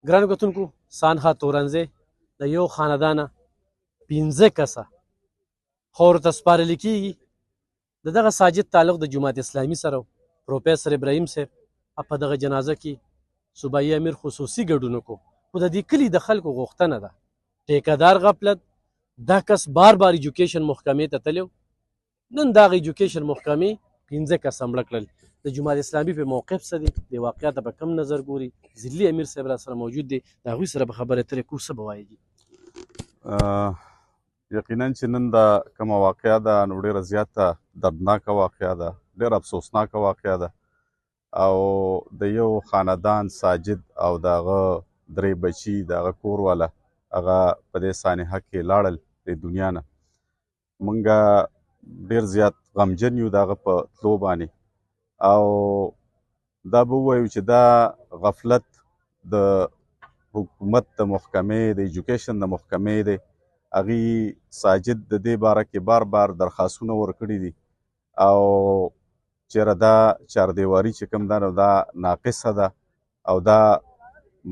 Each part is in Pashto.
ګرانو کتونکو سانحه تورنځی د یو خاندانه 15 کسه خاورو ته سپارل کېږي. د دغه ساجد تعلق د جماعت اسلامي سره پروفیسر ابراهیم صاحب په دغه جنازه کې صوبایي امیر خصوصي ګډون وکړو. خو د دې کلي د خلکو غوښتنه ده ټیکهدار غفلت دا کس بار بار ایجوکیشن محکمې ته تللی. نن دغه ایجوکیشن محکمې 15 کسه مړه کړل. د جماعت اسلامي په موقف څه دی؟ د واقعیت په کم نظر ګوري؟ ضلعي امیر صاحب را سره موجود دی، د هغوی سره به خبرې اترې کوو. څه به وایي؟ یقینا چې نن دا کومه واقعه ده نو ډېره زیاته دردناکه واقعه ده، ډېره افسوسناکه واقعه ده او د یو خاندان ساجد او د هغه 3 بچي د هغه کور والا هغه په دې سانحه کې لاړل د دنیا نه. موږ ډېر زیات غمجن یو د هغه په تلو باندې او دا به ووایو چې دا غفلت د حکومت د محکمې د ایجوکیشن د محکمې دی. هغې ساجد د دې باره کې بار بار درخواستونه ورکړي دي او چېرې دا چاردیواري چې کوم ده نو دا ناقصه ده او دا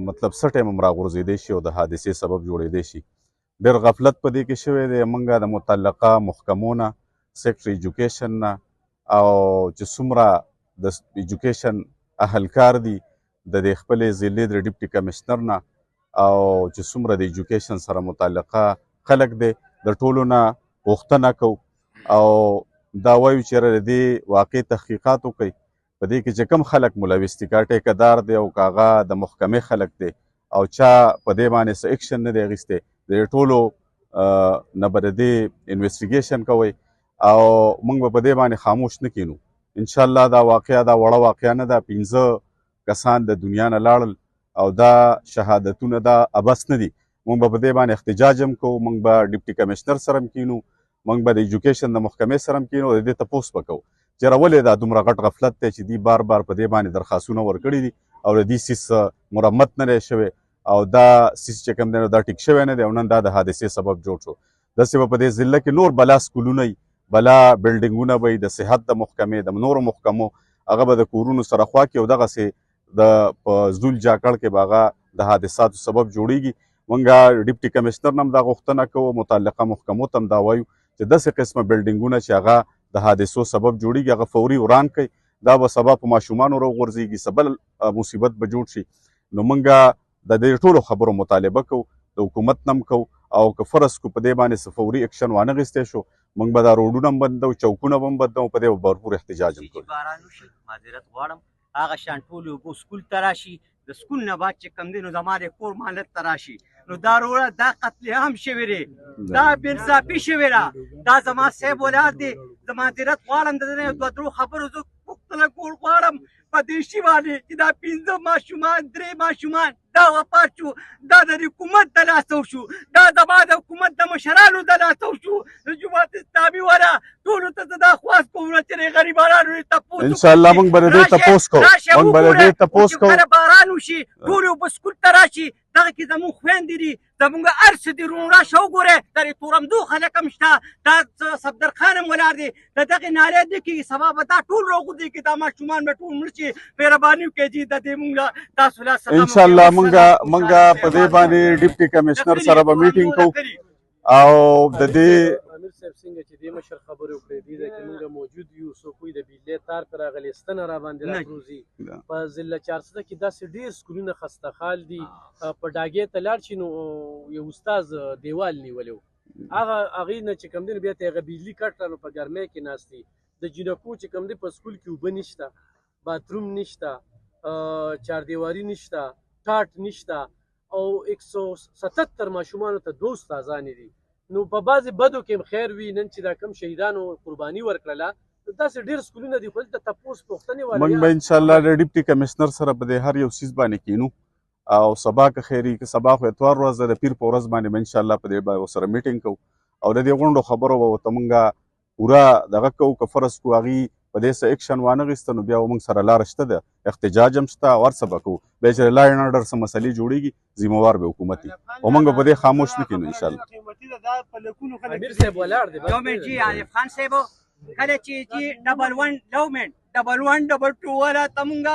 مطلب څه ټایم هم راغورځېدی شي او د حادثې سبب جوړېدی شي. ډېر غفلت په دې کې شوی دی. موږ د متعلقه محکمو نه سیکټر ایجوکیشن نه او چې څومره د ایجوکیشن اهلکار دي د دې خپلې ضلعې د ډیپټي کمشنر نه او چې څومره د ایجوکیشن سره متعلقه خلک دی د ټولو نه غوښتنه کوو او دا وایو چې د دې واقع تحقیقات وکړئ. په دې کې چې کوم خلک ملوث دي، که ټیکهدار دی او که هغه د محکمې خلک دی او چا په دې باندې څه ایکشن نه دی اخیستی، د دې ټولو نه به د دې انویسټیګیشن کوئ او موږ به په دې باندې خاموش نه کینو. انشاءالله دا واقعه دا وړه واقعه نه ده. 15 کسان د دنیا نه لاړل او دا شهادتونه دا ابس نه دي. موږ به په دې باندې احتجاج هم کوو، موږ به ډیپټي کمشنر سره هم کینو، موږ به د ایجوکیشن د محکمې سره هم کینو، د دې تپوس به کوو چې ولې دا دومره غټ غفلت دی چې دوی بار بار په دې باندې درخواستونه ورکړي دي او د دې سیس مرمت نه دی شوی او دا سیس چې کوم دی نو دا ټیک شوی نه دی او نن دا د حادثې سبب جوړ شو. داسې به په دې ضلع کې نور بلا سکولونه وي، بلا بلډینګونه به وي، د صحت د محکمې د نورو محکمو هغه به د کورونو سره خوا کې او دغسې د په زول جاکړ کې به هغه د حادثاتو سبب جوړیږي. موږ ډیپټي کمشنر نه هم دا غوښتنه کوو، متعلقه محکمو ته هم دا وایو چې داسې قسمه بلډینګونه چې هغه د حادثو سبب جوړیږي هغه فوري وران کوي. دا به سبا په ماشومانو راوغورځېږي، څه بل مصیبت به جوړ شي. نو موږ د دې ټولو خبرو مطالبه کوو، د حکومت نه هم کوو او که فرض کو په دې باندې څه فوري اکشن وانه غیستی شو موږ به دا روډونه هم بندوو، چوکونه به هم بندوو، په دې به بھرپور احتجاج هم کوو. معذرت غواړم هغه شان ټول اوبه سکول ته راشي، د سکول نه بعد چې کوم دی نو زما د کور مالت ته راشي. نو دا روړه دا قتل عام شوی دی، دا بې انصافي شوې ده. دا زما صاحب ولاد دی، زه معذرت غواړم د دې 2 خبرو زه پوښتنه کول غواړم په دې شي باندې چې دا 15 ماشومان 3 ماشومان دا وفات شو، دا د حکومت د لاسه وشو، دا زما د حکومت د مشرانو د لاسه وشو. د جماعت اسلامي والا ټولو ته زه دا خواست کوم چې غریبانو یې تپوس وکړي. انشاءالله موږ به د دې تپوس کوو، موږ به د دې تپوس کوو. کله باران وشي ټول اوبه سکول ته راشي، دغه کې زموږ خویندې دي، زموږ هر څه دي، روڼ راشه وګورئ. دا د تورمدو خلک هم شته، دا صفدر خان هم ولاړ دی، د دغې نارې دی کېږي سبا به دا ټول راغورځېږي، دا ماشومان به ټول مړه شي. مهرباني وکړئ جي د دې موږ تاسو له انشاءالله موږ په دې باندې ډیپټي کمشنر سره به میټینګ کوو او د دې امیر صاحب څنګه چې دې مشر خبرې وکړې دې ځای کې موږ موجود یو، څوک وایي د بجلۍ تار پرې راغلی ستنه راباندې راپروزي. په ضلع 400 کې داسې ډېر سکولونه خسته حال دي. په ډاګې ته لاړ شي نو یو استاذ دیوال نیولی و، هغې نه چې کوم دی نو بیا ته هغه بجلي کټ کړه نو په ګرمۍ کې ناست دي. د جینکو چې کوم دی په سکول کې اوبه نشته، باتروم نشته، چاردیواري نشته، ټاټ نشته او 177 ماشومانو ته 2 استادانې دي. نو په بعضې بدو کې هم خیر وي. نن چې دا کم شهیدانو قرباني ورکړله داسې ډېر سکولونه دي، خو دلته تپوس پوښتنې والا موږ به انشاءالله د ډیپټي کمشنر سره په دې هر یو څیز باندې کینو او سبا که خیري که سبا خو اتوار ورځ ده، د پیر په ورځ باندې به انشاءالله په دې به ورسره میټینګ کوو او د دې غونډو خبرو به ورته موږ پوره دغه کوو. که فرض کو هغې په دې څه اکشن وانه غیسته نو بیا موږ سره لاره شته ده، احتجاج هم شته او هر څه به کوو. بیا چې لا اینډ آرډر څه مسلې جوړېږي ذمهوار به حکومت وي او موږ به په دې خاموش نه کینو انشاءالله. امیر صاحب ولاړ دی لومن جي عارف خان صاحب کله چې جي 1 1 لومن 1 1 2 والا ته مونږ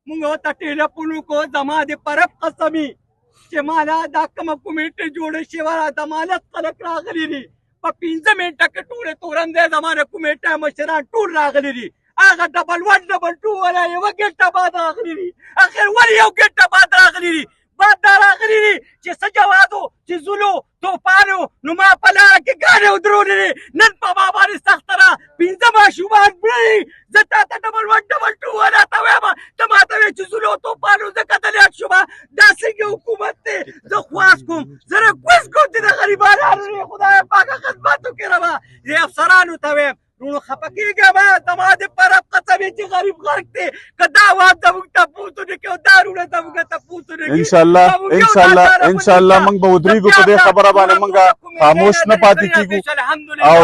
مونږ ورته ټېلیفون وکړو زما د پرب قسمي چې مالا دا کومه کمیټه جوړه شوې وه د امانت خلک راغلي دي په 15 منټه کې ټولې تورندۍ زما د کمیټه مشران ټول راغلي دي هغه ډبل 1 ډبل 2 والا یوه ګټه بعد راغلي دي اخر ولې یو ګټه بعد راغلي دي بعد دا راغلي دي چې څه جوادو چې زولو توپانو نو ما په لاره کې ګاډۍ ودرولې دي نن په ما باندې سخته ده 15 ماشومان مړه زه تا ته ډبل 1 ډبل 2 والا ته وایم ته ما ته وایې چې زولو توپانو زه کتلیات شوم دا څنګه حکومت دی زه خواست کوم زه ریکوست کوم چې د غریبانو خدای پاکه خدمت وکړي ربا دې افسرانو ته وایم نو خفه کېږه ما زما د پرب قسم چې غریب خلک دی که دا وام زموږ تپوس ونه کوي او دا رونه زموږ تپوس ونه کوي انشاءالله موږ به ودرېږو په دې خبره باندې موږ خاموش نه پاتې کېږو او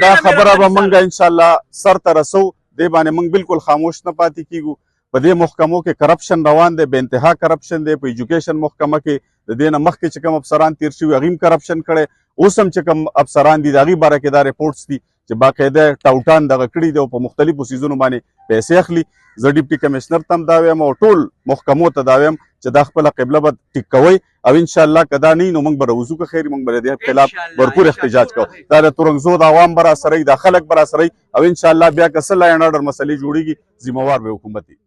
دا خبره به موږ انشاءالله سر ته رسو دې باندې موږ بالکل خاموش نه پاتې کېږو په دې محکمو کې کرپشن روان دی بې انتها کرپشن دی په ایجوکیشن محکمه کې د دې نه مخکې چې کوم افسران تیر شوي هغې هم کرپشن کړی اوس هم چې کوم افسران دي د هغې باره کې دا رپورټس دي چې باقاعده ټاوټان دغه کړي دي او په مختلفو څیزونو باندې پیسې اخلي زه ډیپټي کمشنر ته هم دا وایم او ټول محکمو ته دا وایم چې دا خپله قبله به ټیک کوئ او انشاءالله که دا نه وي نو موږ به راوځو که خیر موږ به د دې خلاف بھرپور احتجاج کوو دا د تورنګزو د عوام به راسره وي دا خلک به راسره وي او انشاءالله بیا که څه لا اینډ آرډر مسلې جوړېږي ذمهوار به حکومت وي